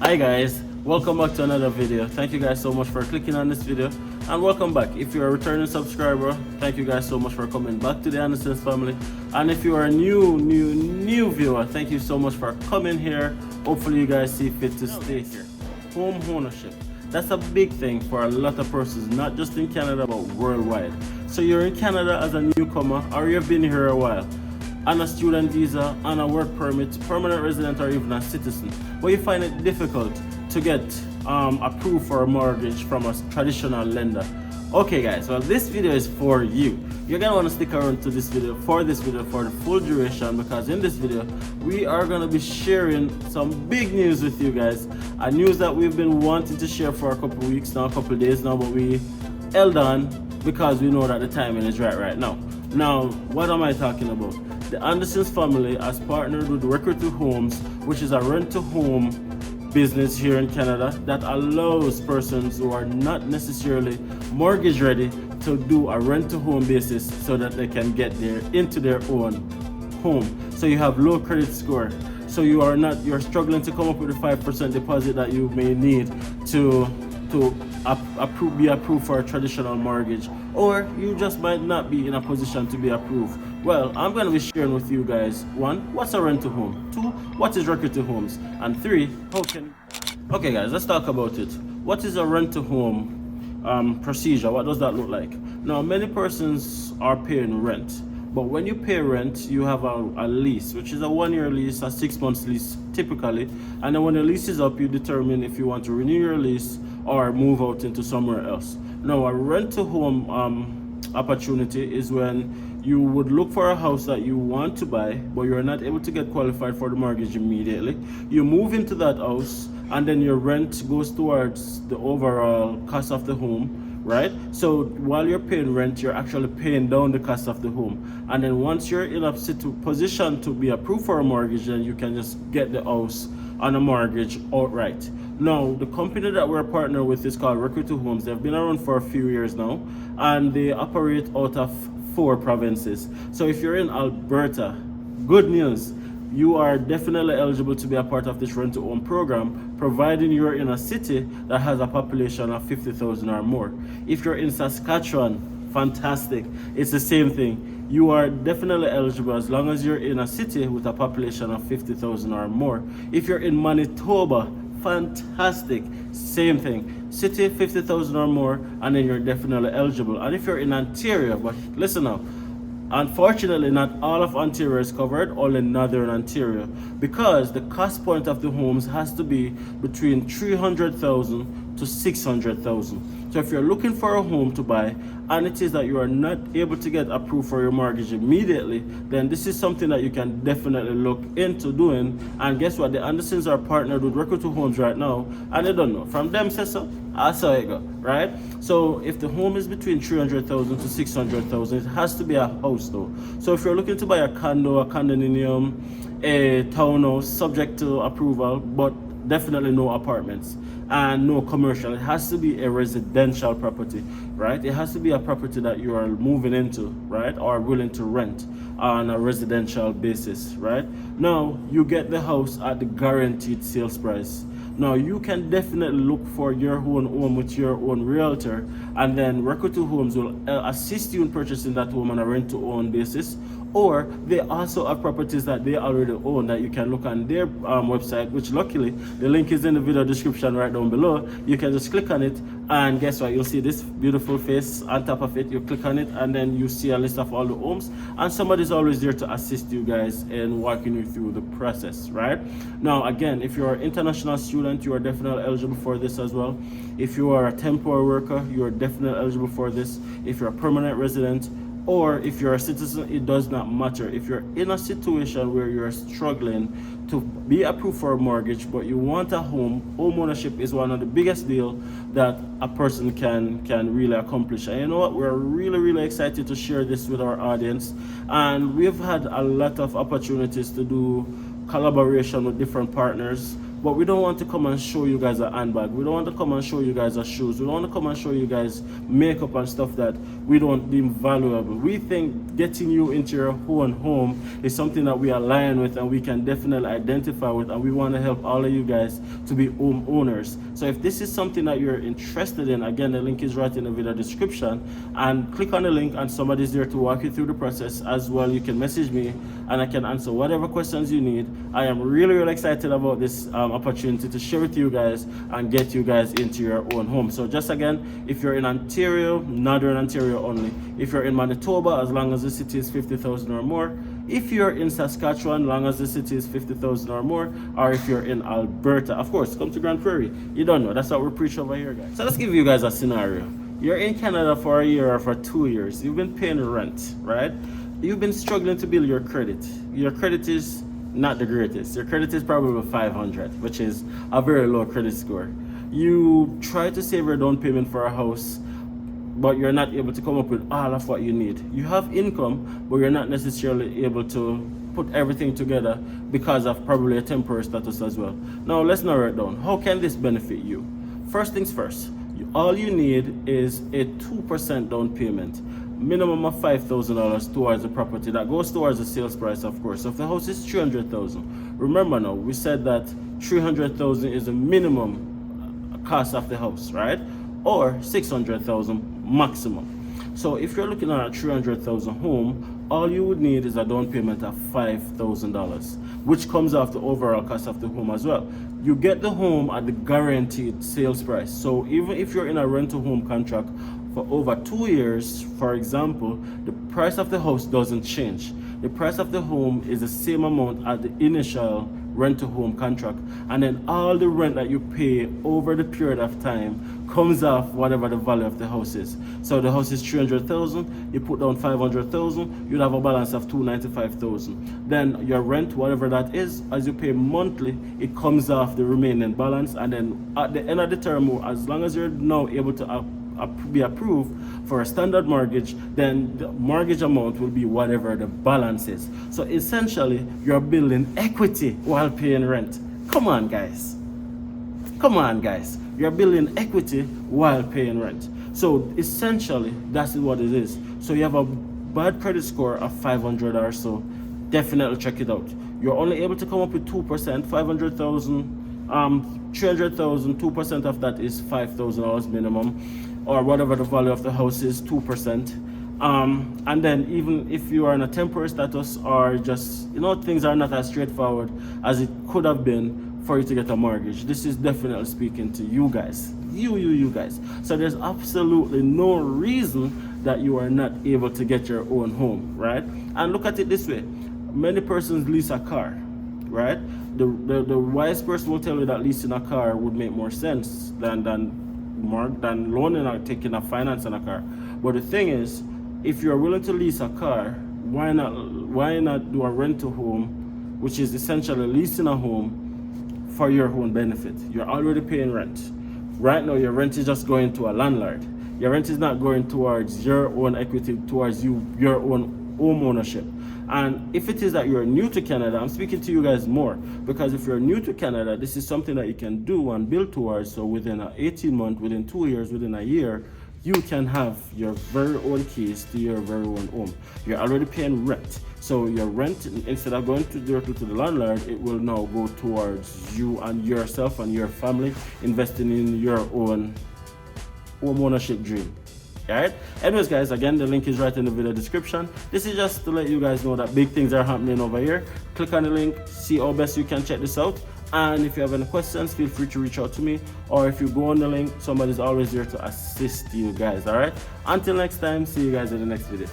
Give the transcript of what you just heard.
Hi guys, welcome back to another video. Thank you guys so much for clicking on this video, and welcome back. If you're a returning subscriber, thank you guys so much for coming back to the Anderson's family. And if you are a new viewer, thank you so much for coming here. Hopefully you guys see fit to stay here. Home ownership, that's a big thing for a lot of persons, not just in Canada but worldwide. So you're in Canada as a newcomer, or you've been here a while, on a student visa, on a work permit, permanent resident, or even a citizen, but you find it difficult to get approved for a mortgage from a traditional lender. Okay guys, well this video is for you. You're gonna want to stick around to this video for the full duration, because in this video we are gonna be sharing some big news with you guys. A news that we've been wanting to share for a couple weeks now, a couple days now, but we held on because we know that the timing is right now. Now, what am I talking about? The Anderson's family has partnered with Requity Homes, which is a rent-to-home business here in Canada that allows persons who are not necessarily mortgage ready to do a rent-to-home basis so that they can get into their own home. So you have low credit score. So you're struggling to come up with the 5% deposit that you may need to be approved for a traditional mortgage, or you just might not be in a position to be approved. Well, I'm going to be sharing with you guys, 1, what's a rent to home, 2, what is Requity Homes, and 3, how can... Okay guys, let's talk about it. What is a rent to home procedure? What does that look like? Now, many persons are paying rent, but when you pay rent, you have a lease, which is a 1-year lease, a 6-month lease typically, and then when the lease is up, you determine if you want to renew your lease or move out into somewhere else. Now, a rent-to-home opportunity is when you would look for a house that you want to buy, but you're not able to get qualified for the mortgage immediately. You move into that house, and then your rent goes towards the overall cost of the home, right? So while you're paying rent, you're actually paying down the cost of the home. And then once you're in a position to be approved for a mortgage, then you can just get the house on a mortgage outright. Now, the company that we're partnered with is called Requity Homes. They've been around for a few years now, and they operate out of 4 provinces. So if you're in Alberta, good news, you are definitely eligible to be a part of this rent-to-own program, providing you're in a city that has a population of 50,000 or more. If you're in Saskatchewan, fantastic, it's the same thing. You are definitely eligible as long as you're in a city with a population of 50,000 or more. If you're in Manitoba, fantastic, same thing, city 50,000 or more, and then you're definitely eligible. And if you're in Ontario, but listen now, unfortunately not all of Ontario is covered, only Northern Ontario, because the cost point of the homes has to be between 300,000 to 600,000. So if you're looking for a home to buy and it is that you are not able to get approved for your mortgage immediately, then this is something that you can definitely look into doing. And guess what? The Andersons are partnered with Requity Homes right now, and they don't know. From them says so, I saw it go, right? So if the home is between 300,000 to 600,000, it has to be a house though. So if you're looking to buy a condo, a condominium, a townhouse, subject to approval, but definitely no apartments and no commercial, it has to be a residential property, right? It has to be a property that you are moving into, right, or willing to rent on a residential basis, right? Now you get the house at the guaranteed sales price. Now you can definitely look for your own home with your own realtor, and then Requity Homes will assist you in purchasing that home on a rent-to-own basis. Or they also have properties that they already own that you can look on their website, which luckily the link is in the video description right down below. You can just click on it, and guess what? You'll see this beautiful face on top of it. You click on it, and then you see a list of all the homes, and somebody's always there to assist you guys in walking you through the process, right? Now again, if you're an international student, you are definitely eligible for this as well. If you are a temporary worker, you are definitely eligible for this. If you're a permanent resident, or if you're a citizen, it does not matter. If you're in a situation where you're struggling to be approved for a mortgage, but you want a home ownership is one of the biggest deals that a person can really accomplish. And you know what? We're really excited to share this with our audience. And we've had a lot of opportunities to do collaboration with different partners but we don't want to come and show you guys a handbag. We don't want to come and show you guys a shoes. We don't want to come and show you guys makeup and stuff that we don't deem valuable. We think getting you into your own home is something that we align with and we can definitely identify with, and we want to help all of you guys to be home owners. So if this is something that you're interested in, again, the link is right in the video description, and click on the link and somebody's there to walk you through the process. As well, you can message me and I can answer whatever questions you need. I am really excited about this opportunity to share with you guys and get you guys into your own home. So just again, if you're in Ontario, Northern Ontario only, if you're in Manitoba, as long as the city is 50,000 or more, if you're in Saskatchewan, as long as the city is 50,000 or more, or if you're in Alberta, of course, come to Grand Prairie. You don't know, that's what we preach over here, guys. So let's give you guys a scenario. You're in Canada for a year or for 2 years. You've been paying rent, right? You've been struggling to build your credit. Your credit is not the greatest. Your credit is probably 500, which is a very low credit score. You try to save your down payment for a house, but you're not able to come up with all of what you need. You have income, but you're not necessarily able to put everything together because of probably a temporary status as well. Now let's narrow it down. How can this benefit you? First things first, all you need is a 2% down payment, minimum of $5,000 towards the property. That goes towards the sales price, of course. So if the house is $300,000, remember now, we said that $300,000 is the minimum cost of the house, right? Or $600,000 maximum. So if you're looking at a $300,000 home, all you would need is a down payment of $5,000, which comes off the overall cost of the home as well. You get the home at the guaranteed sales price. So even if you're in a rental home contract for over 2 years, for example, the price of the house doesn't change. The price of the home is the same amount as the initial rental home contract, and then all the rent that you pay over the period of time comes off whatever the value of the house is. So the house is $300,000, you put down $500,000, you'd have a balance of $295,000. Then your rent, whatever that is, as you pay monthly, it comes off the remaining balance, and then at the end of the term, as long as you're now able to be approved for a standard mortgage, then the mortgage amount will be whatever the balance is. So essentially, you're building equity while paying rent. Come on, guys. Come on, guys. You're building equity while paying rent. So essentially, that's what it is. So you have a bad credit score of 500 or so, definitely check it out. You're only able to come up with 2%, 500,000, 300,000, 2% of that is $5,000 minimum, or whatever the value of the house is, 2%. And then even if you are in a temporary status, or just, things are not as straightforward as it could have been for you to get a mortgage, this is definitely speaking to you guys. You guys. So there's absolutely no reason that you are not able to get your own home, right? And look at it this way. Many persons lease a car, right? The wise person will tell you that leasing a car would make more sense than loaning or taking a finance on a car. But the thing is, if you're willing to lease a car, why not do a rental home, which is essentially leasing a home for your own benefit? You're already paying rent. Right now, your rent is just going to a landlord. Your rent is not going towards your own equity, towards your own home ownership. And if it is that you're new to Canada, I'm speaking to you guys more, because if you're new to Canada, this is something that you can do and build towards. So within 18 months, within 2 years, within a year, you can have your very own keys to your very own home. You're already paying rent. So your rent, instead of going directly to the landlord, it will now go towards you and yourself and your family, investing in your own home ownership dream. Alright? Anyways, guys, again, the link is right in the video description. This is just to let you guys know that big things are happening over here. Click on the link, see how best you can check this out. And if you have any questions, feel free to reach out to me. Or if you go on the link, somebody's always there to assist you guys. Alright? Until next time, see you guys in the next video.